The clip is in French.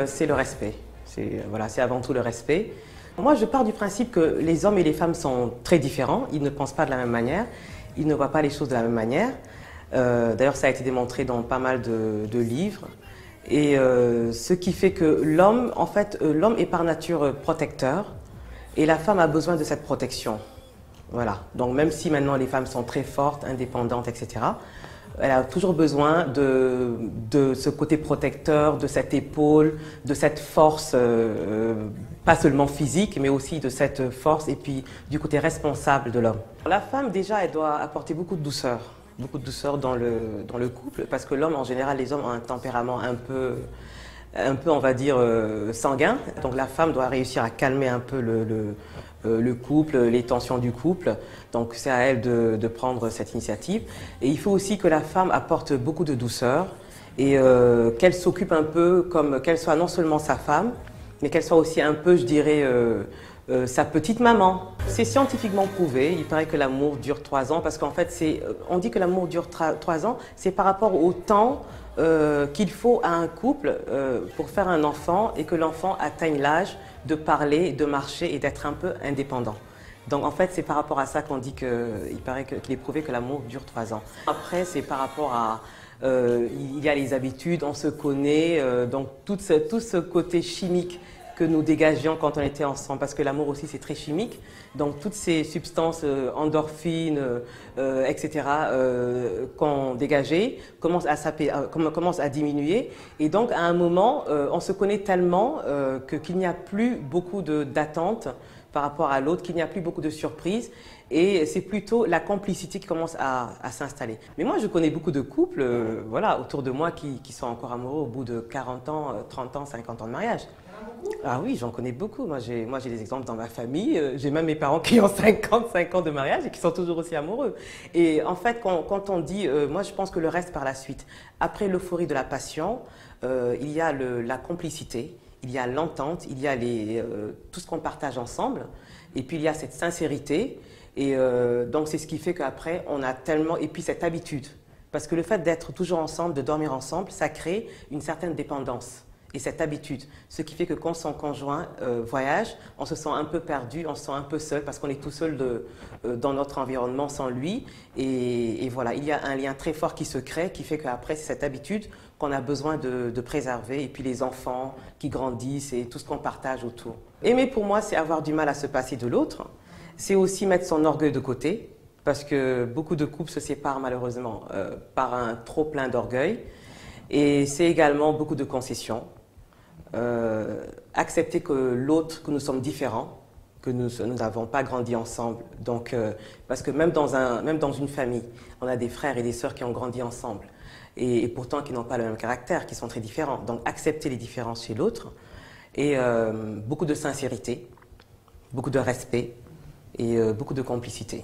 C'est le respect. Voilà, c'est avant tout le respect. Moi, je pars du principe que les hommes et les femmes sont très différents. Ils ne pensent pas de la même manière. Ils ne voient pas les choses de la même manière. D'ailleurs, ça a été démontré dans pas mal de livres. Et ce qui fait que l'homme, en fait, l'homme est par nature protecteur et la femme a besoin de cette protection. Voilà. Donc même si maintenant les femmes sont très fortes, indépendantes, etc., elle a toujours besoin de ce côté protecteur, de cette épaule, de cette force, pas seulement physique, mais aussi de cette force et puis du côté responsable de l'homme. La femme, déjà, elle doit apporter beaucoup de douceur dans le couple, parce que l'homme, en général, les hommes ont un tempérament un peu on va dire, sanguin. Donc la femme doit réussir à calmer un peu le couple, les tensions du couple. Donc c'est à elle de prendre cette initiative. Et il faut aussi que la femme apporte beaucoup de douceur et qu'elle s'occupe un peu comme qu'elle soit non seulement sa femme, mais qu'elle soit aussi un peu, je dirais, sa petite maman. C'est scientifiquement prouvé, il paraît que l'amour dure 3 ans, parce qu'en fait, on dit que l'amour dure 3 ans, c'est par rapport au temps qu'il faut à un couple pour faire un enfant et que l'enfant atteigne l'âge de parler, de marcher et d'être un peu indépendant. Donc en fait, c'est par rapport à ça qu'on dit qu'il qu'il est prouvé que l'amour dure 3 ans. Après, c'est par rapport à... il y a les habitudes, on se connaît, donc tout ce côté chimique que nous dégagions quand on était ensemble, parce que l'amour aussi c'est très chimique, donc toutes ces substances endorphines, etc. Qu'on dégageait commencent à diminuer, et donc à un moment on se connaît tellement qu'il n'y a plus beaucoup d'attentes par rapport à l'autre, qu'il n'y a plus beaucoup de surprises, et c'est plutôt la complicité qui commence à s'installer. Mais moi je connais beaucoup de couples voilà, autour de moi qui sont encore amoureux au bout de 40 ans, 30 ans, 50 ans de mariage. Ah oui, j'en connais beaucoup. Moi, j'ai des exemples dans ma famille. J'ai même mes parents qui ont 55 ans de mariage et qui sont toujours aussi amoureux. Et en fait, quand on dit, moi, je pense que le reste par la suite, après l'euphorie de la passion, il y a la complicité, il y a l'entente, il y a tout ce qu'on partage ensemble, et puis il y a cette sincérité. Et donc, c'est ce qui fait qu'après, on a tellement... Et puis cette habitude. Parce que le fait d'être toujours ensemble, de dormir ensemble, ça crée une certaine dépendance. Et cette habitude, ce qui fait que quand son conjoint voyage, on se sent un peu perdu, on se sent un peu seul parce qu'on est tout seul dans notre environnement sans lui. Et voilà, il y a un lien très fort qui se crée, qui fait qu'après, c'est cette habitude qu'on a besoin de préserver. Et puis les enfants qui grandissent et tout ce qu'on partage autour. Aimer pour moi, c'est avoir du mal à se passer de l'autre. C'est aussi mettre son orgueil de côté, parce que beaucoup de couples se séparent malheureusement par un trop plein d'orgueil. Et c'est également beaucoup de concessions. Accepter que l'autre, que nous sommes différents, que nous n'avons pas grandi ensemble. Donc, parce que même dans une famille, on a des frères et des sœurs qui ont grandi ensemble et pourtant qui n'ont pas le même caractère, qui sont très différents. Donc accepter les différences chez l'autre et beaucoup de sincérité, beaucoup de respect et beaucoup de complicité.